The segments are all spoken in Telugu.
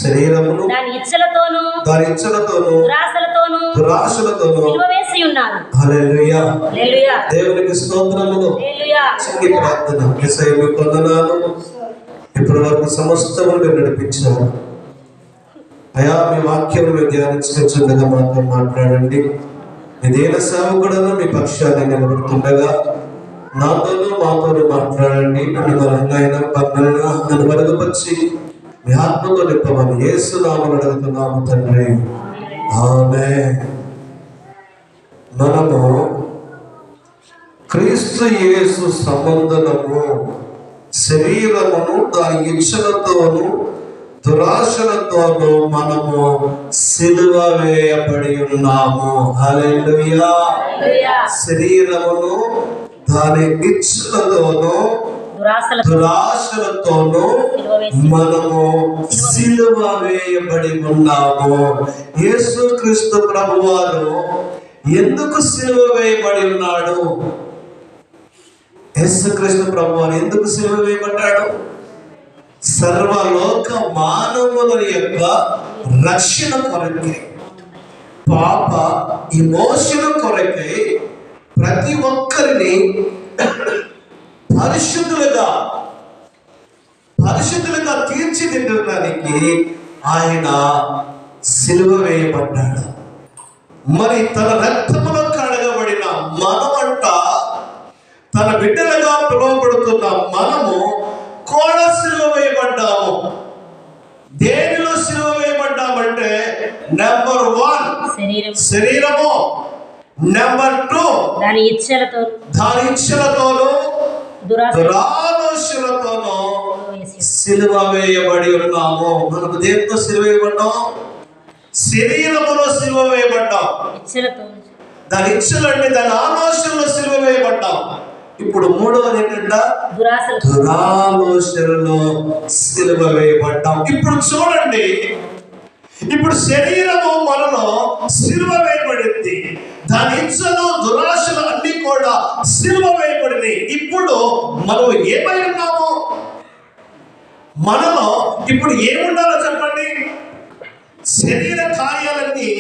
శరీరమును దాని ఇచ్చలతోను దురాశలతోను సిలువ వేసి ఉన్నారు. హల్లెలూయా. హల్లెలూయా. దేవునికి స్తోత్రములు. హల్లెలూయా. చిన్ని ప్రార్థన. యేసయ్య మీకు వందనాలు. ఇప్పటి వరకు సమస్తము మీరు నడిపించారు అయా. మీ వాక్యం మీరు ధ్యానించుకుంటుండగా మాతో మాట్లాడండి. ఇదేన సేవకుడను మీ పక్షాన్ని నిలబడుతుండగా నాతోనూ మాతోనూ మాట్లాడండి. నన్ను నన్ను మరుగుపరిచి మీ ఆత్మతో నింపమని యేసు నామమున అడుగుతున్నాము తండ్రి, ఆమేన్. మనము క్రీస్తు యేసు సంబంధము శరీరమును దాని ఇచ్చలతోను దురాశలతోను మనము సిలువ వేయబడి ఉన్నాము. హల్లెలూయా. శరీరమును దాని ఇచ్చలతోను దురాశలతోను మనము సిలువ వేయబడి ఉన్నాము. యేసుక్రీస్తు ప్రభువారు ఎందుకు సిలువ వేయబడి ఉన్నాడు? యేసుక్రీస్తు ప్రభువారు ఎందుకు సిలువ వేయబడ్డాడు? సర్వలోక మానవుల యొక్క రక్షణ కొరకై, పాప విమోచన కొరకై, ప్రతి ఒక్కరిని పరిశుద్ధులుగా తీర్చిదిద్దడానికి ఆయన సిలువ వేయబడ్డాడు. మరి తన రక్తములో కడగబడిన మనమంట, తన బిడ్డలుగా పిలువబడుతున్న మనము కూడా సిలువ వేయబడ్డాము. దేనిలో సిలువ వేయబడ్డామంటే నెంబర్ 1 శరీరము, నెంబర్ 2 దాని ఇచ్చలతోను దురాలోచనతోను సిలువ వేయబడి ఉన్నాము. మనకు దేంతో సిలువ వేయబడ్డాం? శరీరములో సిలువ వేయబడ్డాం. దాని ఇచ్చలంటే దాని ఆలోచనలో సిలువ వేయబడ్డాం. ఇప్పుడు మూడవది ఏంటంటే దురాలోచనలో సిలువ వేయబడ్డాం. ఇప్పుడు చూడండి, ఇప్పుడు శరీరము మనలో సిలువ వేయబడింది. దాని ఇచ్చలు దురాశలు అన్ని కూడా సిలువ వేయబడినాయి. ఇప్పుడు మనం ఏమై ఉన్నాము? మనలో ఇప్పుడు ఏముండాలో చెప్పండి. శరీర కార్యాలన్నీ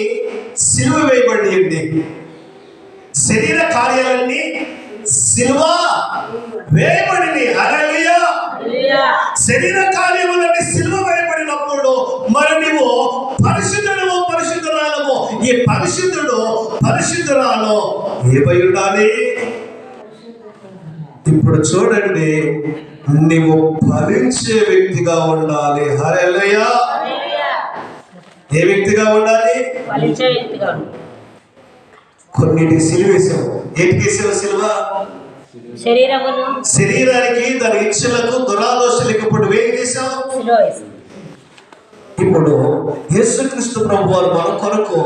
సిలువ వేయబడింది. శరీర కార్యాలన్నీ సిలువ వేయబడింది. హల్లెలూయా. శరీర కార్యములన్నీ సిలువ వేయబడినప్పుడు మరి నీవు పరిశుద్ధుడు పరిశుద్ధురాలము. ఈ పరిశుద్ధురాలు ఏమై ఉండాలి? ఇప్పుడు చూడండి, నీవు ఫలించే వ్యక్తిగా ఉండాలి. హల్లెలూయా. ఏ వ్యక్తిగా ఉండాలి? కొన్నిటికి సిలువ వేసావు. ఏంటికి వేసావు సిలువ? శరీరానికి, దాని ఇచ్చలకు, దురాలోచనలకు ఇప్పుడు ఏం చేసావు? ఇప్పుడు యేసుక్రీస్తు ప్రభువారు మన కొరకు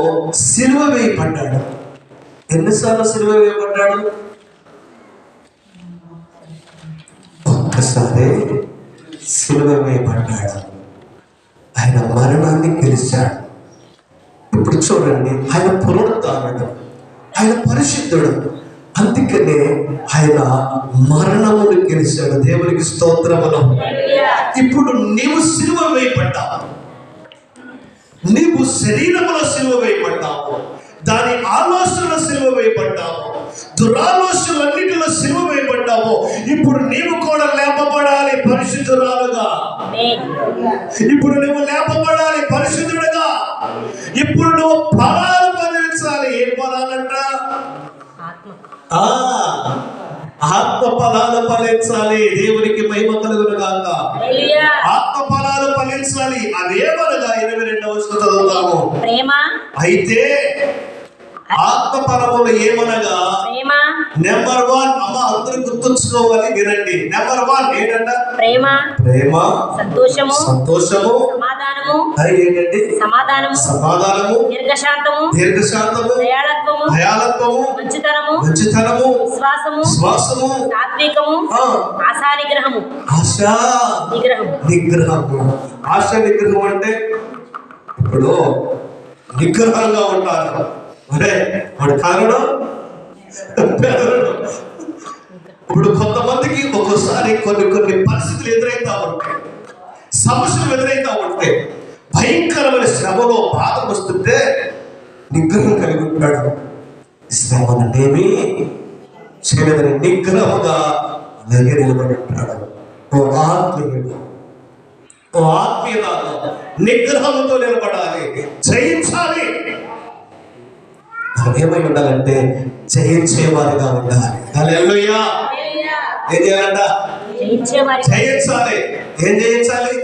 సిలువ వేయబడ్డాడు. ఎన్నిసార్లు సిలువ వేయబడ్డాడు? ఒక్కసారి సిలువ వేయబడ్డాడు. ఆయన మరణాన్ని గెలిచాడు. ఇప్పుడు చూడండి, ఆయన పునరుద్ధానుడు, ఆయన పరిశుద్ధుడు. అందుకనే ఆయన మరణమును గెలిచాడు. దేవునికి స్తోత్రములు. ఇప్పుడు నీవు సిలువ వేయబడ్డావు. నీవు శరీరములో సిలువ వేయబడ్డావు. దాని ఆలోచనలో సిలువ వేయబడ్డావు. దురాలోచనలన్నిటిలో సిలువ వేయబడ్డావు. ఇప్పుడు నీవు కూడా లేపబడాలి పరిశుద్ధురాలుగా. ఇప్పుడు నువ్వు లేపబడాలి పరిశుద్ధుడుగా. ఇప్పుడు నువ్వు ఫలాలు ఫలించాలి. ఏం ఫలాలంట? ఆత్మ ఫలాలు ఫలించాలి. దేవునికి మహిమ కలుగును గాక. ఆత్మ ఫలాలు ఫలించాలి. అదేమనగా 22వ వచనం చదువుతాము. అయితే ఆత్మ ఫలములు ఏమనగా నెంబర్ 1, అమ్మ అందరూ గుర్తుంచుకోవాలి, వినండి. నెంబర్ 1 ఏంటంట? ప్రేమ, సంతోషము, ఏంటండి? సమాధానము, దీర్ఘశాంతము, దయాళత్వము, మంచితనము, విశ్వాసము, సాత్వికము, ఆశా నిగ్రహము. ఆశా నిగ్రహం అంటే ఇప్పుడు నిగ్రహంగా ఉంటారు. అంటే వాడు కారణం ఇప్పుడు కొంతమందికి ఒక్కోసారి కొన్ని పరిస్థితులు ఎదురైతా ఉంటాయి, సమస్యలు ఎదురైతా ఉంటాయి, భయంకరమైన శ్రమలో బాధ వస్తుంటే నిగ్రహం కలిగి ఉంటాడు. శ్రమ ఏమీ చేయలేదని నిగ్రహముగా అలాగే నిలబడి ఉంటాడు. ఓ ఆత్మీయుడు, ఓ ఆత్మీయురాలు నిగ్రహంతో నిలబడాలి, జయించాలి. ఏమై ఉండాలంటే జయించేవారిగా ఉండాలి. హల్లెలూయా. ఏం చేయాలంట? జయించాలి. ఏం జయించాలి?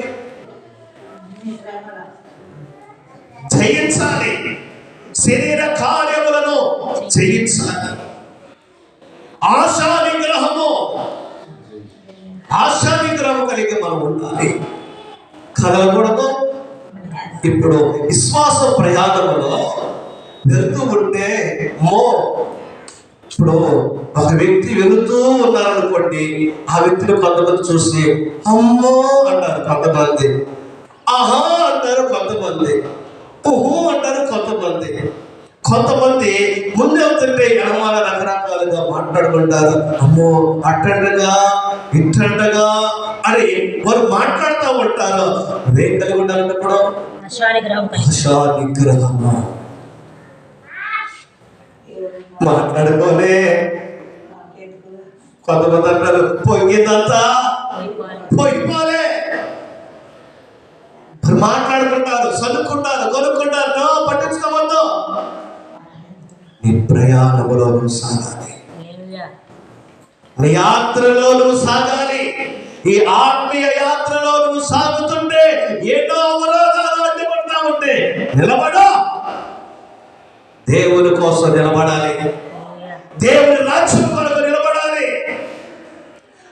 జయించాలి. శరీర కార్యములను జయించాలి. ఆశా నిగ్రహం కలిగి మనం ఉండాలి, కదలకూడదు. ఇప్పుడు విశ్వాస ప్రయాణంలో వెళ్తూ ఉంటే ఇప్పుడు ఒక వ్యక్తి వెళుతూ ఉన్నారనుకోండి, ఆ వ్యక్తిని కొంతమంది చూసి అమ్మో అంటారు కొంతమంది, ఆహా అంటారు కొంతమంది, ఊహు అంటారు కొంతమంది ముందు వెళ్తుంటే ఎడమాల రకరకాలుగా మాట్లాడుకుంటారు. అమ్మో అట్టండగా ఇట్టండగా అని వారు మాట్లాడుతూ ఉంటారు. ఏం కలిగి ఉండాలన్నప్పుడు నిగ్రహము. మాట్లాడుకోలే. కొంతమంది అంటారు పొంగిందంతా పోయిపోలే. మాట్లాడుకుంటారు, చదువుకుంటారు, కొనుక్కుంటారు. పట్టించుకోవద్దు. నీ ప్రయాణంలో నువ్వు సాగాలి, నీ యాత్రలో నువ్వు సాగాలి. ఈ ఆత్మీయ యాత్రలో నువ్వు సాగుతుంటే ఎన్నో అవరోధాలు అడ్డుపడతా ఉంటే నిలబడు. దేవుని కోసం నిలబడాలి, దేవుని రాజ్యం కొరకు నిలబడాలి,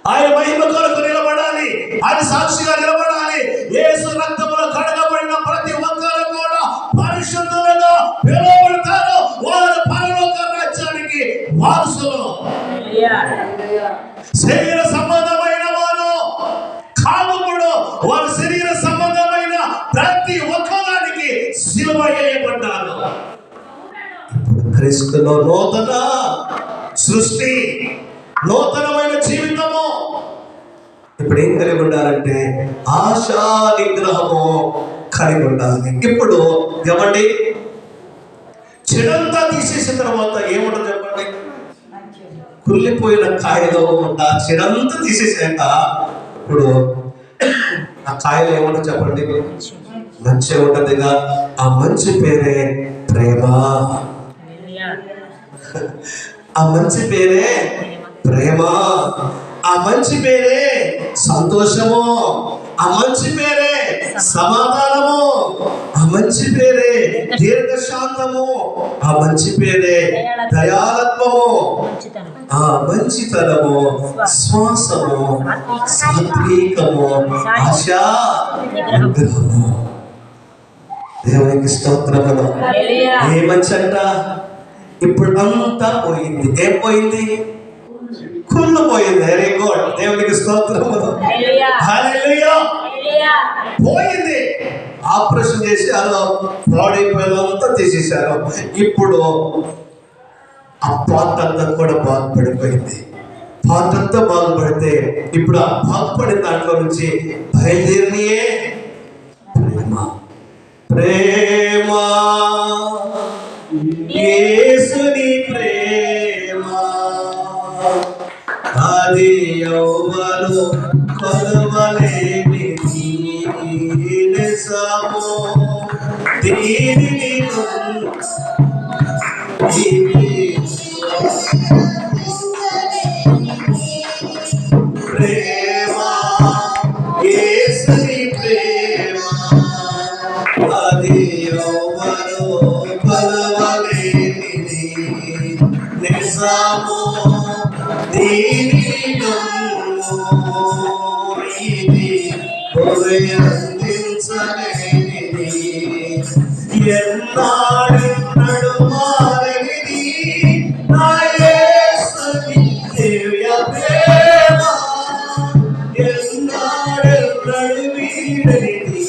ఆయన మహిమ కొరకు నిలబడాలి, ఆయన సాక్షిగా నిలబడాలి. యేసు రక్తములో కడగబడిన ప్రతి ఒక్కరు కూడా పరిశుద్ధులుగా పిలువబడతారు. వారు పరలోక రాజ్యానికి వారసులు. శరీర సంబంధమైన వారు కాముకుడు, వారు శరీర సంబంధమైన ప్రతి ఒక్కదానికి సిలువ వేయబడ్డారు. క్రీస్తులో నూతన సృష్టి, నూతనమైన జీవితము. ఇప్పుడు ఏం కలిగి ఉండాలంటే ఆశా నిగ్రహము కలిగి ఉండాలి. ఇప్పుడు ఏమండి, చెడంతా తీసేసిన తర్వాత ఏముంటుంది చెప్పండి? కుళ్ళిపోయిన కాయలో ఉన్న చెడంతా తీసేసాక ఇప్పుడు ఆ కాయలో ఏముంటుంది చెప్పండి? మంచి ఉంటదిగా. ఆ మంచి పేరే ప్రేమ. ఆ మంచి పేరే ప్రేమ. ఆ మంచి పేరే సంతోషము. ఆ మంచి పేరే సమాధానము. ఆ మంచి పేరే దీర్ఘశాంతము. ఆ మంచి పేరే దయాళత్వము. ఆ మంచితనము, శ్వాసము, సాత్వికము, ఆశా నిగ్రహము. దేవునికి స్తోత్రములు. ఏ మంచి అంట? ఇప్పుడు అంతా పోయింది. ఏం పోయింది? కుళ్ళు పోయింది. Very good. దేవునికి స్తోత్రములు. హల్లెలూయా. పోయింది. ఆపరేషన్ చేశారు, పాడైపోయినంతా తీసేశారు. ఇప్పుడు ఆ పార్ట్ అంతా కూడా బాగుపడిపోయింది. పార్ట్ అంతా బాగుపడితే ఇప్పుడు ఆ బాగుపడిన దాంట్లో నుంచి బయలుదేరినయే ప్రేమ. ప్రేమ, యేసుని ప్రేమ, అది ఎవ్వరు కొలవలేని నిజము. దీనిని ప్రేమ, యేసుని ప్రేమ, అది ఎవ్వరు కొలవలేని నిజము. దీనిలో ఇది అందించలేనిది, ఎన్నాడెన్నడు మారనిది నా యేసుని దివ్య ప్రేమ. ఎన్నాడెన్నడు వీడనిది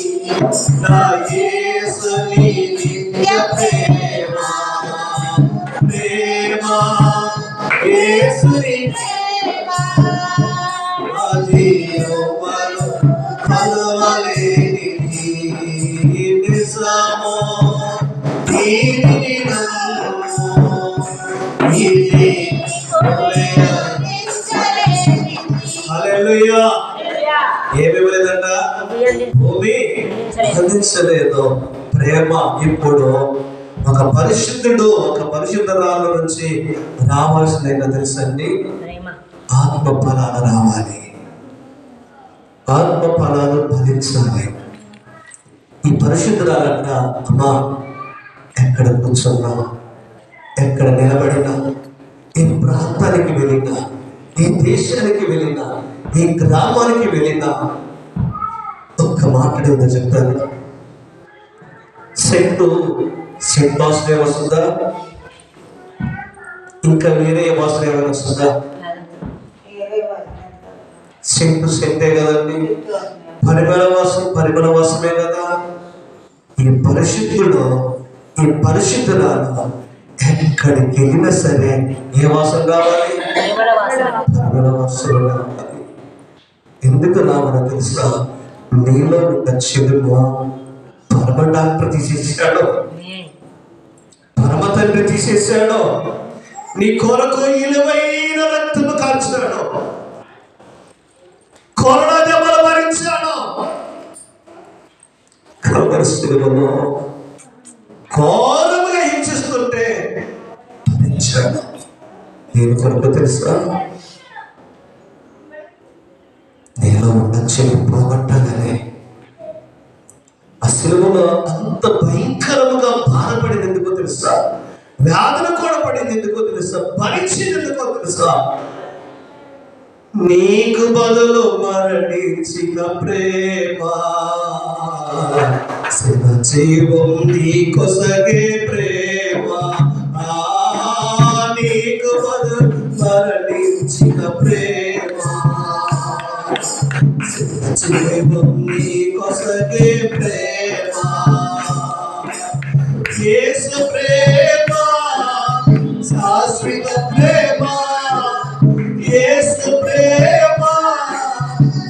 నా యేసుని దివ్య ప్రేమ. ప్రేమ, యేసుని ప్రేమ, అది ఎవ్వరు కొలవలేనిది. హల్లెలూయా. ఏమివ్వలేదంట? భూమి అందించలేదు. ప్రేమ ఇప్పుడు ఒక పరిశుద్ధుడు ఒక పరిశుద్ధరాల నుంచి రావాల్సింది ఏంటో తెలుసండి? ఆత్మ ఫలాలు రావాలి. ఆత్మ ఫలాలు ఫలించాలి. ఈ పరిశుద్ధురాలంట, అమ్మా ఎక్కడ కూర్చున్నా, ఎక్కడ నిలబడినా, ఏ ప్రాంతానికి వెళ్ళినా, ఏ దేశానికి వెళ్ళినా, ఏ గ్రామానికి వెళ్ళినా ఒక్క మాట్లాడేదో చెప్తాను. సెంట్ భాషలో వస్తుందా? ఇంకా వేరే భాషలో ఏమైనా వస్తుందా? సెంటే కదండి. పరిమళ వాసమే కదా. ఈ పరిశుద్ధుడు ఈ పరిశుద్ధురాలు ఎక్కడికి వెళ్ళినా సరే ఏ వాసన కావాలి? పరిమళ వాసన కావాలి. ఎందుకు రావాలో తెలుసా? నీలో ఉన్న చెడును పరమ డాక్టర్ తీసేసాడు, పరమ తండ్రి తీసేసాడు. నీ కొరకు ఇలువైన రక్తము కాల్చాడు, కొరడా దెబ్బలు భరించాడు, కబరిస్తులను ఘోరముగా హింసిస్తుంటే భరించాడు. నేను కొరకు తెలుసా? నీలో ఉన్న చెడు పోగొట్టాలని. ఆ సిలువలో అంత భయంకరముగా బాధపడింది ఎందుకో తెలుసా? వ్యాధులు కూడా పడింది ఎందుకో తెలుసా? భరించింది ఎందుకో తెలుసా? నీకు బదులు మరణించిన ప్రేమ, జీవం నీ కొసగే ప్రేమ. నీకు బదులు మరణించిన ప్రేమ, జీవం నీ కొసగే ప్రేమ. యేసు ప్రేమ శాశ్వత ప్రేమ, యేసు ప్రేమ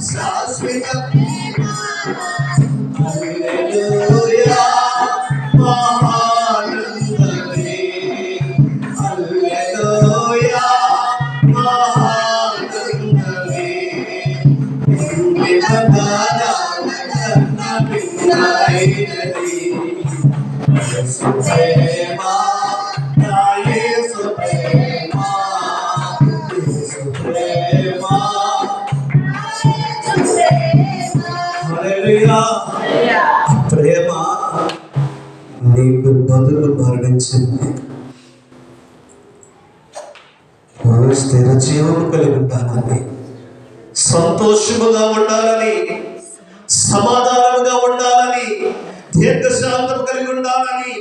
శాశ్వత ప్రేమ. హల్లెలూయా మహానందమే, హల్లెలూయా మహానందమే. యేసు ప్రేమ నా యేసు ప్రేమ, యేసు ప్రేమ. హల్లెలూయా. ప్రేమ నీకు బదులు మరణించింది. స్థిర జీవము కలిగి ఉండాలని, సంతోషముగా ఉండాలని, సమాధానముగా ఉండాలని, దీర్ఘశాంతము కలిగి ఉండాలని,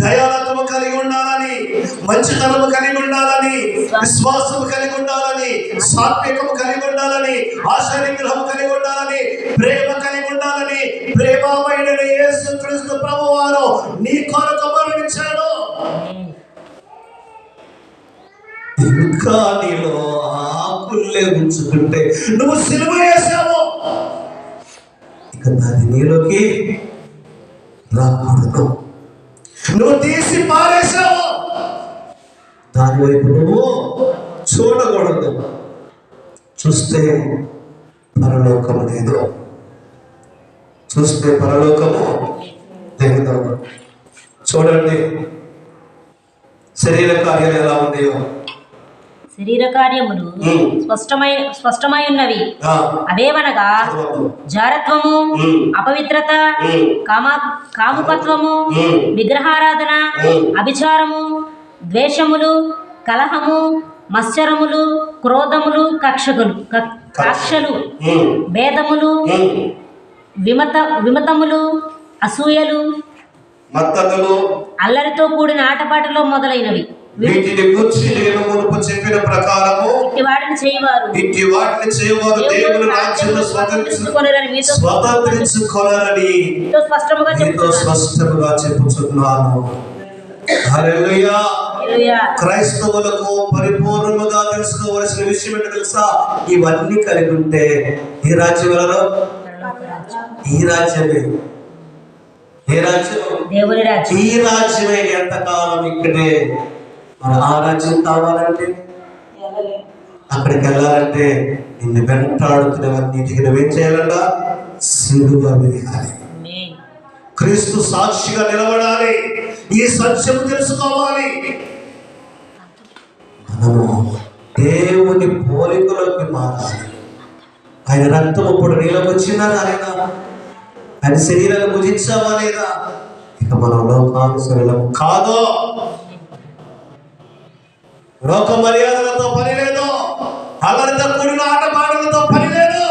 దయాలత్వము కలిగి ఉండాలని, మంచితనము కలిగి ఉండాలని, విశ్వాసము కలిగి ఉండాలని, సాత్వికము కలిగి ఉండాలని, ఆశా నిగ్రహము కలిగి ఉండాలని, ప్రేమ కలిగి ఉండాలని. ప్రేమమయుడైన యేసుక్రీస్తు ప్రభువారు నీ కొరకు మరణించాడు. ఇంకా నీలో ఆకుల్లే ఉంచుకుంటే నువ్వు సిలువ వేసావు, ఇక దాన్ని నీలోకి రాకూడదు. నువ్వు తీసి పారేసావు, దాని వైపు నువ్వు చూడకూడదు. చూస్తే పరలోకము లేదు, చూస్తే పరలోకము లేదు. చూడండి శరీర కార్యాలు ఎలా ఉన్నాయో. శరీర కార్యములు స్పష్టమై ఉన్నవి. అవేవనగా జారత్వము, అపవిత్రత, కాముకత్వము, విగ్రహారాధన, అభిచారము, ద్వేషములు, కలహము, మత్సరములు, క్రోధములు, కక్షలు, భేదములు, విమతములు, అసూయలు, అల్లరితో కూడిన ఆటపాటలో మొదలైనవి. వీటిని గురించి నేను మునుపు చెప్పిన ప్రకారము వాటిని చేయవారు దేవుని రాజ్యమును స్వతంత్రించుకొనరని స్పష్టముగా చెప్పుచున్నాను. హల్లెలూయా. క్రైస్తవులకు పరిపూర్ణముగా తెలుసుకోవలసిన విషయం ఏంటో తెలుసా? ఇవన్నీ కలిగి ఉంటే ఏ రాజ్యం వెళ్ళరు? ఈ రాజ్యమే. ఏ రాజ్యం? దేవుని రాజ్యం. ఈ రాజ్యమే ఎంతకాలం ఇక్కడే. మన ఆ రాజ్యం కావాలంటే, అక్కడికి వెళ్ళాలంటే నిన్ను వెంటాడుతున్నవన్నిటికి నువ్వేం చేయాలంట? సిలువ వేయాలి. క్రీస్తు సాక్షిగా నిలబడాలి. ఈ సత్యం తెలుసుకోవాలి. మనము దేవుని పోలికలోకి మారాలి. ఆయన రక్తం ఇప్పుడు నీలోకి వచ్చిందా లేదా? ఆయన శరీరాన్ని భుజించావా లేదా? ఇక మనం లోకానుసరులం కాదు. లోక మర్యాదలతో పని లేదు. అల్లరితో కూడిన ఆటపాటలతో పని లేదు.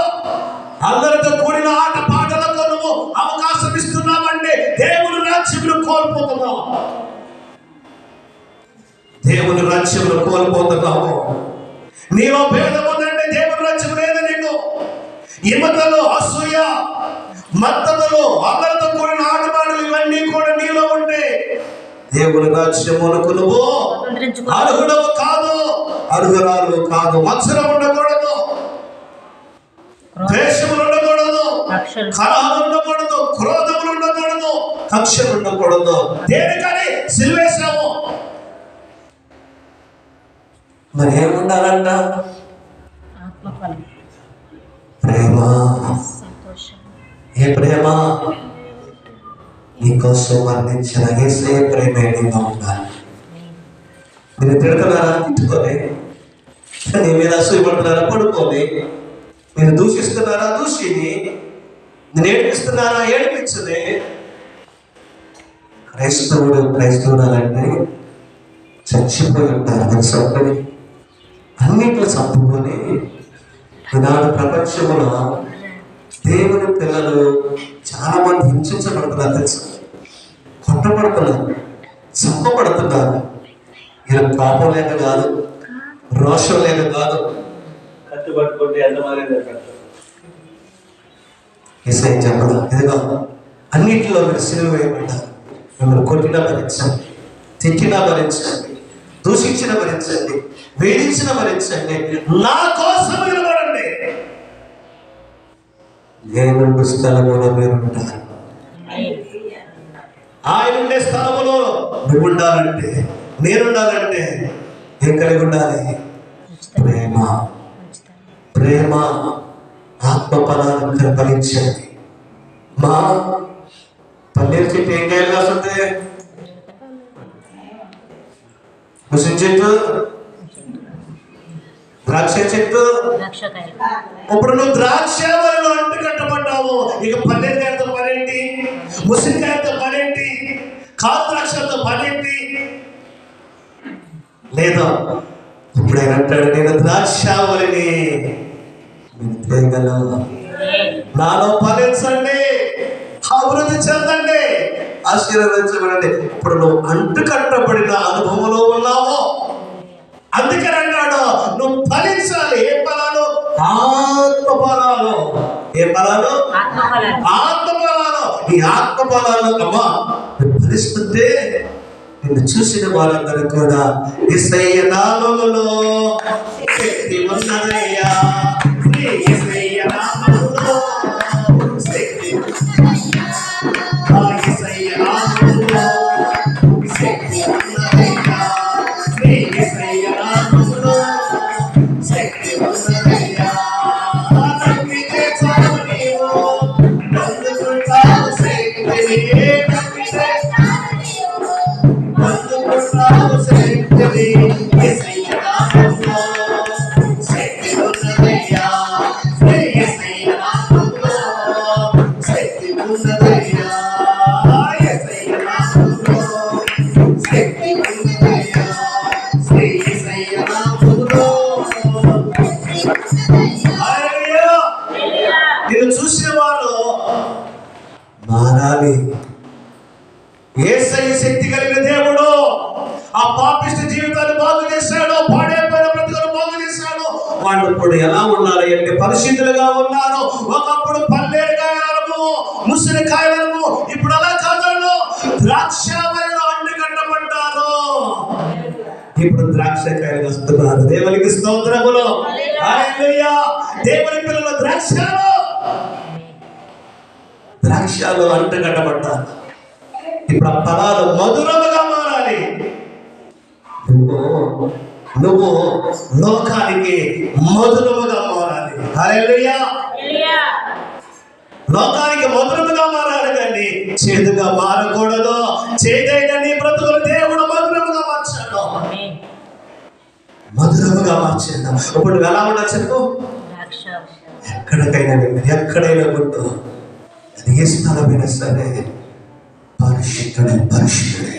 అల్లరితో కూడిన ఆటపాటలతో నువ్వు అవకాశం ఇస్తున్నావంటే దేవుని రాజ్యంలో కోల్పోతున్నావు. దేవుని రాజ్యంలో కోల్పోతున్నావు. నీలో భేదం ఉందంటే దేవుని రాజ్యం లేదు నీకు. ఇమతలు, అసూయ, మత్తలు, అల్లరితో కూడిన ఆటపాటలు ఇవన్నీ కూడా నీలో ఉంటే దేవుని రాజ్యమునకు నువ్వు అర్హుడవు కాదు, అర్హురాలు కాదు. మత్సరం ఉండకూడదు, ద్వేషములు ఉండకూడదు, కలహాలు ఉండకూడదు, క్రోధములు ఉండకూడదు, కక్షలు ఉండకూడదు. దేనికని సిలువేశాము? మరి ఏముండాలంట? ప్రేమ. ఏ ప్రేమ? నీకోసం వర్ణించిన యేసే ప్రేమే నీలో ఉండాలి. మీరు తిడుతున్నారా? తిట్టుకోలే. నీ మీద అసూయపడుతున్నారా? పడుకోలే. మీరు దూషిస్తున్నారా? దూషిని. నేను ఏడిపిస్తున్నారా? ఏడిపించలే. క్రైస్తవురాలంటే చచ్చిపోయి ఉంటారు. చంపని అన్నిట్లో చంపుకొని ఈనాడు ప్రపంచంలో దేవుని పిల్లలు చాలా మంది హింసించబడుతున్నారు తెలుసు. కొట్టబడుతున్నారు, చంపబడుతున్నారు. ఇలా కోపం లేక కాదు, రోషం లేక కాదు. కట్టుబట్టుకుంటే ఏసై చెప్పదా? ఇదిగో అన్నిటిలో మీరు సిలువ వేయబడ్డారు. మిమ్మల్ని కొట్టినా భరించండి, తిట్టినా భరించండి, దూషించిన భరించండి, వేధించిన భరించండి, నా కోసం నిలబడండి. నేనుండే స్థలములో మీరు ఉంటారు. ఆయన ఉండే స్థలములో నువ్వు ఉండాలంటే, నేనుండాలంటే ఏం కలిగి ఉండాలి? ప్రేమ. ప్రేమ ఆత్మ ఫలాలను ఫలించండి. మా పన్నీరు చెట్టు ఏం కాయలు కాస్తుంది? ముసిం చెట్టు, ద్రాక్ష చెట్టు. ఇప్పుడు నువ్వు ద్రాక్ష వలలో అంటు కట్టబడ్డావు. ఇక పన్నీరుకాయలతో పనేంటి? ముసిరికాయలతో పనేంటి? కాదు ద్రాక్షలతో పనేంటి? లేదా ఇప్పుడు ఆయన అంటాడు, నేను ద్రాక్షావళిని, నాలో ఫలించండి, అభివృద్ధి చెందండి, ఆశీర్వదించబడండి. ఇప్పుడు నువ్వు అంటు కట్టబడిన అనుభవంలో ఉన్నావు. అందుకని అన్నాడు నువ్వు ఫలించాలి. ఏ ఫలాలు? ఆత్మ ఫలాలు. ఏ ఫలాలు? ఆత్మ ఫలాలు. ఈ ఆత్మ ఫలాలు అమ్మా ఫలిస్తుంటే నిన్ను చూసిన వారందరూ కూడా యేసయ్య నామములో శక్తి ఉన్నదయ్యా, యేసయ్య నామములో శక్తి ఉన్నదయ్యా, యేసయ్య నామములో శక్తి ఉన్నదయ్యా, యేసయ్య నామములో శక్తి ఉన్నదయ్యా. నమ్మితే చాలు నీవు పొందుకుంటావు శక్తిని, నమ్మితే పొందుకుంటావు శక్తిని. యేసయ్య నామములో శక్తి ఉన్నదయ్యా, యేసయ్య నామములో శక్తి ఉన్నదయ్యా, యేసయ్య నామములో శక్తి ఉన్నదయ్యా, యేసయ్య నామములో. హల్లెలూయా. నిన్ను చూసిన వారు మారాలి. యేసయ్య శక్తి కలిగిన దేవుడు. ఆ పాపిష్టి జీవితాన్ని బాగు చేశాడు, పాడైపోయిన బ్రతుకులు బాగు చేశాడు. వాళ్ళు ఇప్పుడు ఎలా ఉన్నారు అంటే పరిశుద్ధులుగా ఉన్నారు. ఒకప్పుడు పల్లేరుకాయలను, ముసిరికాయలను, ఇప్పుడు అలా కాదు, ద్రాక్షావళిలో అంటు కట్టబడ్డారు. ఇప్పుడు ద్రాక్షకాయలు వస్తున్నారు. దేవునికి స్తోత్రములు. హల్లెలూయా. దేవుని పిల్లలు ద్రాక్షలో అంటు కట్టబడ్డారు. ఇప్పుడు ఆ ఫలాలు మధురముగా మారాలి. నువ్వు లోకానికి మధురముగా మారాలి. హల్లెలూయా. లోకానికి మధురముగా మారాలి కానీ చేదుగా మారకూడదు. చేదైన నీ బ్రతుకులు దేవుడు మధురముగా మార్చాడు. మధురముగా మార్చాడు. ఇప్పుడు నువ్వు ఎలా ఉన్నా చెప్పు. ఎక్కడికైనా వెళ్ళి ఎక్కడైనా ఉంటూ అది ఏ స్థలమైనా సరే పరిశుద్ధుడే, పరిశుద్ధుడే,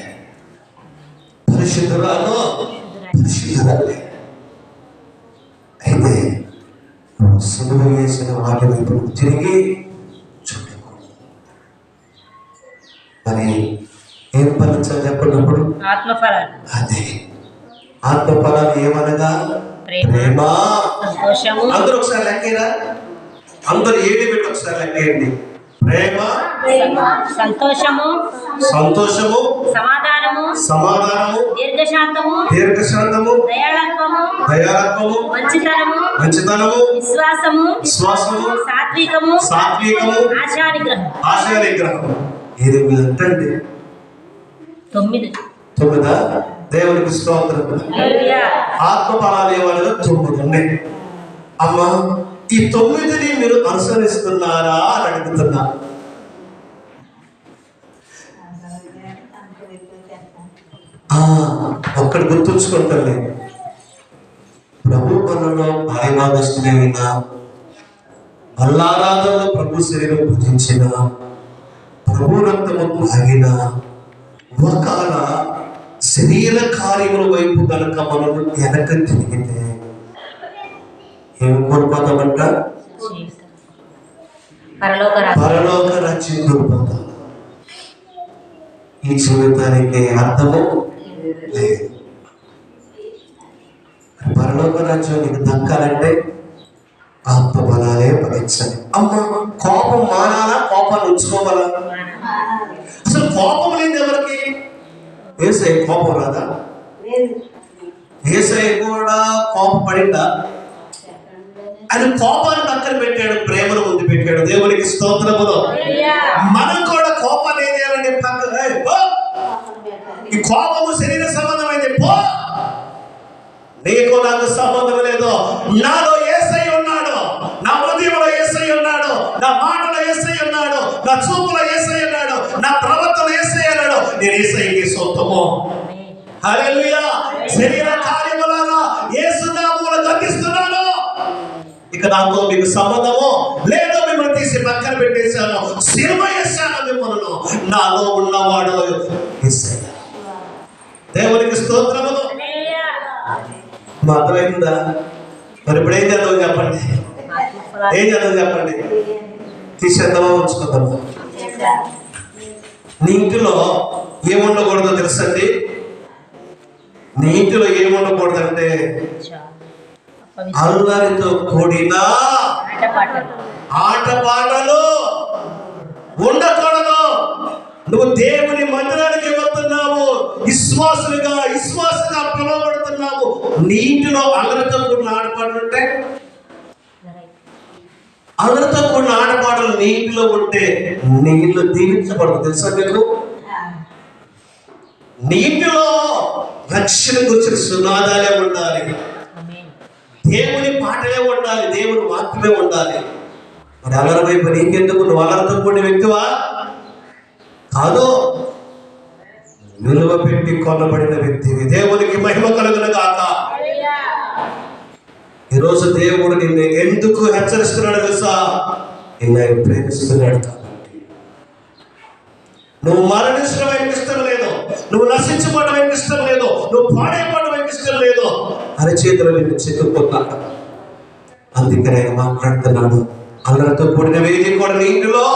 పరిశుద్ధురాలు, పరిశుద్ధురాలే. అయితే సిలువ వేసిన వాటి వైపు తిరిగి చూడకు. మరి ఏం ఫలించాలి చెప్పినప్పుడు ఆత్మఫలాలు. అదే ఆత్మఫలాలు ఏమనగా ప్రేమ, సంతోషము. అందరూ ఒకసారి లెక్కేరా, అందరూ ఏమి పెట్టి ఒకసారి లెక్కేయండి. ప్రేమ, సంతోషము, సంతోషము, సమాధానము, సమాధానము, దీర్ఘశాంతము, దీర్ఘశాంతము, దయాళత్వము, దయాళత్వము, మంచితనము, మంచితనము, విశ్వాసము, విశ్వాసము, సాత్వికము, సాత్వికము, ఆశానిగ్రహం. ఆశానిగ్రహం. ఇది ఎంతండి? 9. 9. దేవునికి స్తోత్రం. హల్లెలూయా. ఆత్మఫలాలు ఏమనగా 9 ఉన్నాయి. అమ్మా, ఈ 9ని మీరు అనుసరిస్తున్నారా అని అడుగుతున్నా. ఒక్కటి గుర్తుంచుకుంటాను. ప్రభు పనుల్లో భాగస్తులైన బల్లారాధనలో ప్రభు శరీరం పూజించిన ప్రభు రక్తము తాగిన ఒకవేళ శరీర కార్యముల వైపు కనుక మనం వెనక తిరిగితే ఏమి కోల్పోతామంట? పరలోక రాజ్యం కోల్పోతాం. ఈ జీవితానికి అర్థము లేదు. పరలోక రాజ్యం నీకు దక్కాలంటే ఆత్మబలాలే ఫలించాలి. అమ్మ, కోపం మానాలా? కోపాన్ని ఉంచుకోవాలా? అసలు కోపం లేదు ఎవరికి? యేసయ్య కోపం రాదా? యేసయ్య కూడా కోపపడిందా? ఆయన కోపాన్ని పక్కన పెట్టాడు, ప్రేమను ముందు పెట్టాడు. దేవునికి స్తోత్రములు. మనం కూడా కోపాన్ని ఏం చేయాలంటే పక్కన, ఈ కోపము శరీర సంబంధమైంది, పో, నీకు నాకు సంబంధం లేదు. నాలో యేసయ్య ఉన్నాడు, నా హృదయంలో యేసయ్య ఉన్నాడు, నా మాటలో యేసయ్య ఉన్నాడు, నా చూపులో యేసయ్య ఉన్నాడు, నా ప్రవర్తనలో యేసయ్య ఉన్నాడు. నేను యేసయ్యకి సొంతము. హల్లెలూయా. శరీర కార్యములారా యేసు నామములో గద్దిస్తున్నాను. ఇక నాతో మీకు సంబంధము లేదు. మిమ్మల్ని తీసి పక్కన పెట్టేశాను, సిలువ వేశాను మిమ్మల్ని. నాలో ఉన్నవాడు యేసయ్య. దేవునికి స్తోత్రములు. అర్థమైందా? మరి ఇప్పుడు ఏం చేద్దాం చెప్పండి? ఏం చేద్దాం చెప్పండి? తీసేద్దామా ఉంచుకుందామా? నీ ఇంటిలో ఏముండకూడదో తెలుసండి? నీ ఇంటిలో ఏముండకూడదంటే అల్లరితో కూడిన ఆటపాటలు ఉండకూడదు. నువ్వు దేవుని మందిరానికి వెళ్తున్నావు, విశ్వాసంగా పిలువబడుతున్నావు. నీటిలో అల్లరితో కూడిన ఆటపాటలు ఉంటే, అల్లరితో కూడిన ఆటపాటలు నీటిలో ఉంటే నీళ్లు దీవించబడదు. తెలుసా మీకు? నీటిలో రక్షణ గురించిన సునాదాలే ఉండాలి, దేవుని పాటలే ఉండాలి, దేవుని వాక్యమే ఉండాలి. మరి అల్లరి వైపు నీకెందుకు? నువ్వు అల్లరితో కూడిన వ్యక్తివా? కాదు, విలువ పెట్టి కొనబడిన వ్యక్తివి. దేవునికి మహిమ కలుగును గాక. ఈరోజు దేవుడు నిన్ను ఎందుకు హెచ్చరిస్తున్నాడు తెలుసా? నిన్ను ప్రేమిస్తున్నాడు కాబట్టి. నువ్వు మరణించడం ఆయనకి ఇష్టం లేదు, నువ్వు నశించుకోవడం ఆయనకి ఇష్టం లేదు, నువ్వు పాడైపోవడం ఆయనకి ఇష్టం లేదు. అరచేతులు నిన్ను చిక్కుకున్నాడు. అందుకని ఆయన మాట్లాడుతున్నాడు, అల్లరితో కూడిన వేది కూడా నీ ఇంటిలో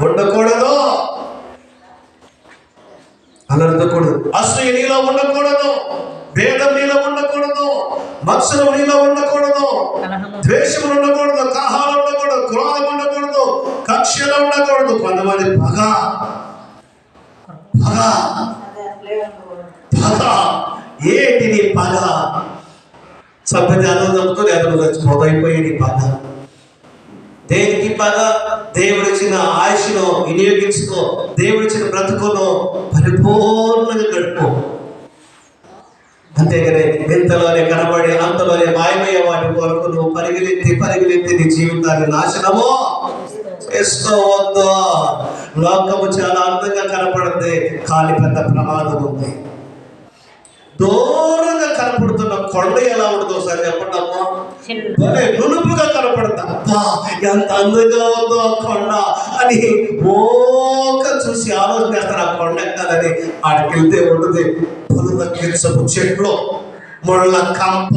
ఉండకూడదు. అల్లరితో కూడదు. అసూయ నీలో ఉండకూడదు, భేదం నీలో ఉండకూడదు, మత్సరం నీలో ఉండకూడదు, ద్వేషం ఉండకూడదు, కలహాలు ఉండకూడదు, క్రోధం ఉండకూడదు, కక్షలు ఉండకూడదు. కొంతమంది పగ ఏంటి నీ పగ? సభ్యజాతం చదువుతూ లేదా చచ్చిపోతూ అయిపోయి నీ పగ. దేనికి బాగా దేవుడిచ్చిన ఆయుష్ను వినియోగించుకో, దేవుడిచ్చిన బ్రతుకును పరిపూర్ణంగా గడుపు. అంతేగాని ఇంతలోనే కనబడి అంతలోనే మాయమయ్యే వాటి కొరకు నువ్వు పరిగెత్తి నీ జీవితాన్ని నాశనము చేసుకోవద్దు. లోకము చాలా అందంగా కనపడుతుంది, కానీ పెద్ద ప్రమాదం ఉంది. దూరంగా కనపడుతున్న కొండ ఎలా ఉంటుందో ఒకసారి చెప్పండి అమ్మా. నునుపుగా కనపడతా, ఎంత అందంగా ఉందో ఆ కొండ అని చూసి ఆలోచన చేస్తారు. ఆ కొండ ఎక్కాలని ఆడికెళ్తే ఉంటుంది పులుదక్కించపు చెట్లు, ముళ్ళ కంప,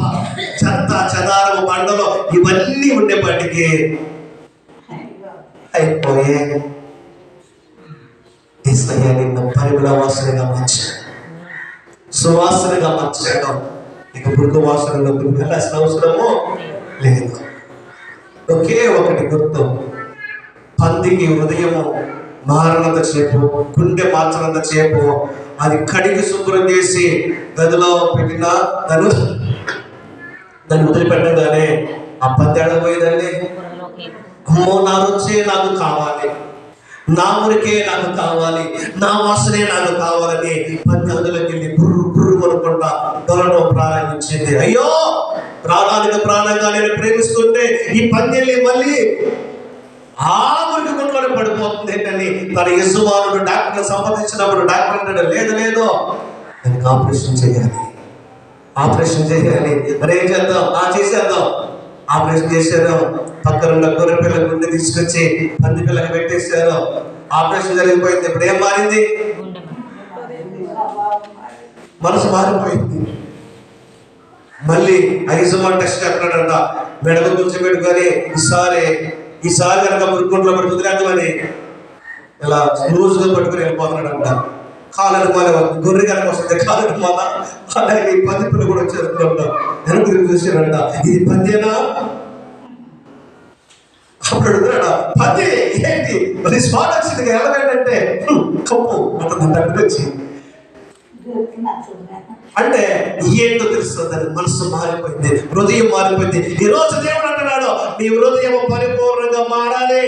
చెత్త చెదారము బండలు ఇవన్నీ ఉండేపాటికి అయిపోయే. యేసయ్య నిన్ను పరిమళ వాసనగా మార్చాడు, సువాసనగా మార్చాడు. ఇక పురుగు వాసనలో వెళ్ళాల్సిన అవసరము లేదు. ఒకే ఒకటి గుర్తు, పందికి హృదయము మారినంత చేపు, గుండె మార్చినంత చేపు అది కడిగి శుభ్రం చేసి గదిలో పెట్టిన దాన్ని వదిలిపెట్టగానే ఆ పంది అడగబోయేదండి, అమ్మో నా రుచే నాకు కావాలి, నా మురికే నాకు కావాలి, నా వాసనే నాకు కావాలని పంది గదిలోకి వెళ్ళి బుర్రు బుర్రు కొనుక్కుంటా దొరడం ప్రారంభించింది. అయ్యో, ప్రాణానికి ప్రాణంగా నేను ప్రేమిస్తుంటే ఈ పంది మళ్ళీ ఆ మురికి గుంట్లోనే పడిపోతుంది ఏంటని తన యజమానుడు డాక్టర్ సంప్రదించినప్పుడు డాక్టర్ అంటాడు, లేదు దానికి ఆపరేషన్ చేయాలి. మరి ఏం చేద్దాం? చేసేద్దాం. ఆపరేషన్ చేశారు. పక్కనున్న గొర్రె పిల్ల గుండె తీసుకొచ్చి పంది పిల్లకి పెట్టేశారు. ఆపరేషన్ జరిగిపోయింది. ఇప్పుడు ఏం మారింది? మనసు మారిపోయింది. మళ్ళీ యజమాని టెస్ట్ చేస్తున్నాడంట, మెడకు కూర్చోబెట్టుకొని ఈసారి కనుక మురుకుంట్లో పడి కుదిరేద్దామని ఇలా లూజుగా పట్టుకుని వెళ్ళిపోతున్నాడంట. కాళ్ళని మాల గొర్రె కనుక వస్తుంది, కాళ్ళని మాల అలాగే పంది పిల్ల కూడా వచ్చేస్తుంట. వెనక తిరిగి చూసాడంట, ఇది పందేనా? అప్పుడు అడుగుతున్నాడ, పంది ఏంటి మరి స్పాట్ వచ్చింది ఎలాగంటే కప్పు అంటుందంట. వచ్చి అంటే ఏంటో తెలుస్తుంది, మనసు మారిపోయింది, హృదయం మారిపోయింది. ఈ రోజు దేవుడు అంటున్నాడు, నీ హృదయం పరిపూర్ణంగా మారాలి,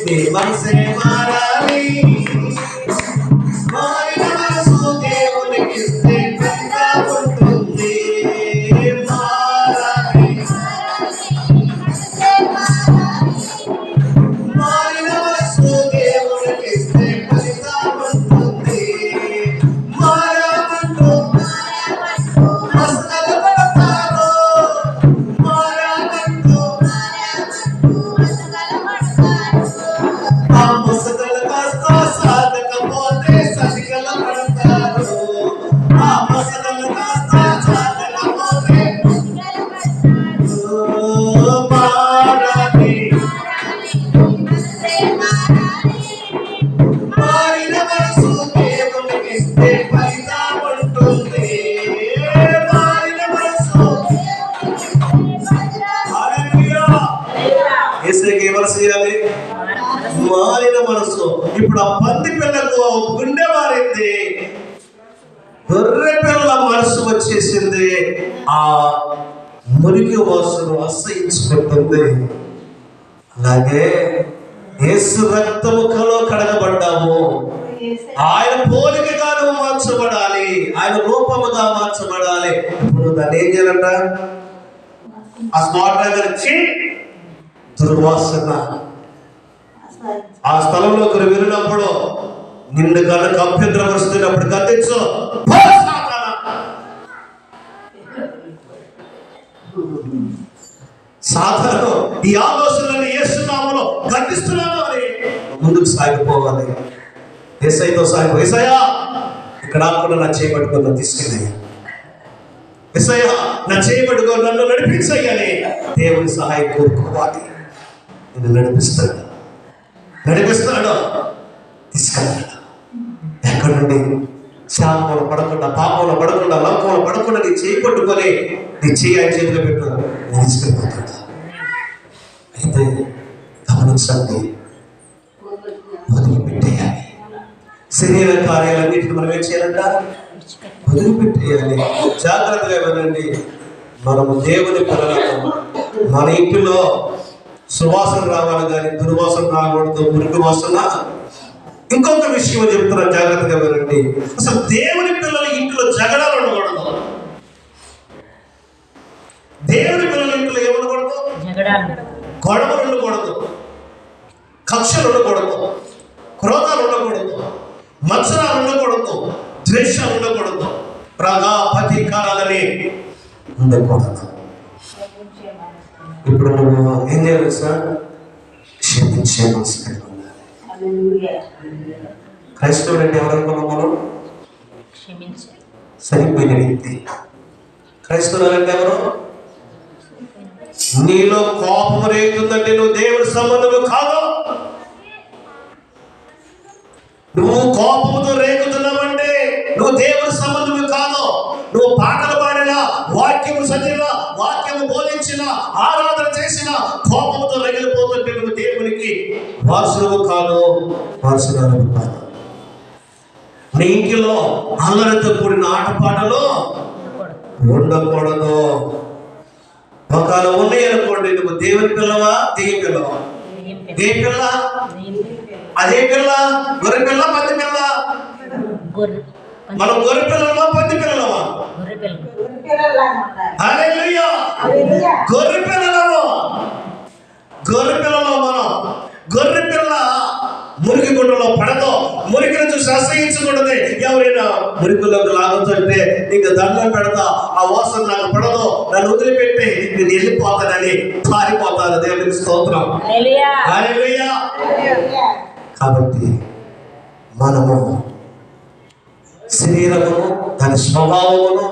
నీ మనసే మారాలి. మారిన మనసు దేవునికి ఇస్తే చక్కగా ఉంటుంది. మారిన మనసు దేవునికి ఇస్తే మారిన మనసు. ఇప్పుడు ఆ పంది పిల్లకు గుండె మారింది, గొర్రె పిల్ల మనసు వచ్చేసింది. ఆ మురికి వాసను అసహించుకుంటుంది. అలాగే యేసు రక్తముఖలో కడగబడ్డాము, ఆయన పోలికగా నువ్వు మార్చబడాలి, ఆయన రూపముగా మార్చబడాలి. ఇప్పుడు దాన్ని ఏం చేయాలంట? ఆ స్మార్ట్ డ్రైవర్ ఇచ్చి దుర్వాసన ఆ స్థలంలోకి వెళ్ళినప్పుడు నిన్ను కనుక అభ్యంతరపరుస్తున్నప్పుడు గద్దించు, సాధారణ ఈ ఆలోచనలను యేసునామములో గద్దిస్తున్నాను అని ముందుకు సాగిపోవాలి. యేసయ్యతో సాగిపో. యేసయ్యా, ఇక్కడ ఆకుండా నా చేయబట్టుకుని తీసుకెళ్ళయ్యా, యేసయ్యా నా చేయబట్టుకొని నన్ను నడిపించయ్యని దేవుని సహాయం కోరుకోవాలి. నిన్ను నడిపిస్తాడు, తీసుకెళ్ళాడు. ఎక్కడి నుండి? శాపంలో పడకుండా, పాపంలో పడకుండా, లోకంలో పడకుండా నీ చేయి పట్టుకొని నీ చేయి ఆయన చేతిలో పెట్టు, తీసుకెళ్ళిపోతాడు. అయితే గమనించండి, వదిలిపెట్టేయాలి. శరీర కార్యాలన్నింటినీ మనం ఏం చేయాలంట? వదిలిపెట్టేయాలి. జాగ్రత్తగా వినండి, మనము దేవుని పిల్లలము. మన ఇంటిలో సువాసన రావాలి కానీ దుర్వాసన రాకూడదు, మురికి వాసన. ఇంకొక విషయం చెప్తున్నా, జాగ్రత్తగా వినండి. అసలు దేవుని పిల్లల ఇంట్లో జగడాలు ఉండకూడదు. దేవుని పిల్లల ఇంట్లో ఏమనకూడదు? గొడవలు ఉండకూడదు, కక్షలు ఉండకూడదు, క్రోధాలు ఉండకూడదు, మత్సరాలు ఉండకూడదు, ద్వేషాలు ఉండకూడదు, ప్రగా ప్రతీకారాలని ఉండకూడదు. ఇప్పుడు నువ్వు ఏం చేయాలి సార్? క్షమించే మనసు కలిగి ఉండాలి. క్రైస్తవుడు అంటే ఎవరనుకున్నాం మనం? సరిపోయిన వ్యక్తి. క్రైస్తవులు అంటే ఎవరు? నీలో కోపం రేగుతుందంటే నువ్వు దేవుని సంబంధము కాదు. నువ్వు కోపంతో రేగుతున్నావంటే నువ్వు దేవుని సంబంధము కాదు. నువ్వు పాటలు పాడినా, వాక్యము చదివినా, వాక్యము బోధించిన, ఆరాధన చేసిన కోపంతో రగిలిపోతుంటే నువ్వు దేవునికి వారసుడు కాదు, వారసురాలు కాదు. నీ ఇంటిలో అల్లరితో కూడిన ఆటపాటలు ఉండకూడదు. ఒకవేళ ఉన్నాయి అనుకోండి, నువ్వు దేవుని పిల్లవా, దెయ్యం పిల్లవా? ఏ పిల్ల? అదే పిల్ల? గొర్రె పిల్ల, పంది పిల్ల? మనం గొర్రె పిల్లలమా, పంది పిల్లలమా? హల్లెలూయా! గొర్రె పిల్లలము. గొర్రె పిల్లలో మనం. గొర్రె పిల్ల మురికి గుండలో పడదు, మురికిని చూసి అసహించకూడదు. ఎవరైనా మురికిలోకి లాగుతుంటే నీకు దండం పెడతా, ఆ వాసన నాకు పడదు, నన్ను వదిలిపెట్టి నేను వెళ్ళిపోతానని పారిపోతాను. దేవునికి స్తోత్రం. హల్లెలూయా! కాబట్టి మనము శరీరమును, దాని స్వభావమును,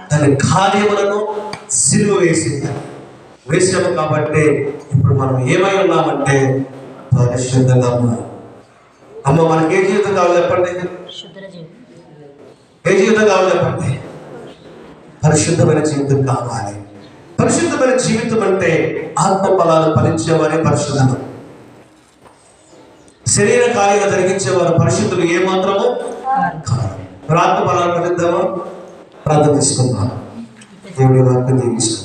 దాని కార్యములను సిలువ వేసాము. కాబట్టి ఇప్పుడు మనం ఏమై ఉన్నామంటే పరిశుద్ధంగా ఉన్నాం. అమ్మ, మనకి ఏ జీవితం కావాలి చెప్పండి? ఏ జీవితం కావాలి చెప్పండి? పరిశుద్ధమైన జీవితం కావాలి. పరిశుద్ధమైన జీవితం అంటే ఆత్మ ఫలాలు ఫలించేవారే పరిశుద్ధులు. శరీర కార్యాలు జరిగించేవారు పరిశుద్ధులు ఏమాత్రము కాదు. ఆత్మ ఫలాలు ఫలిద్దామా? ప్రార్థన తీసుకుందాం. దేవుడి వాక్యం దీవిస్తాం.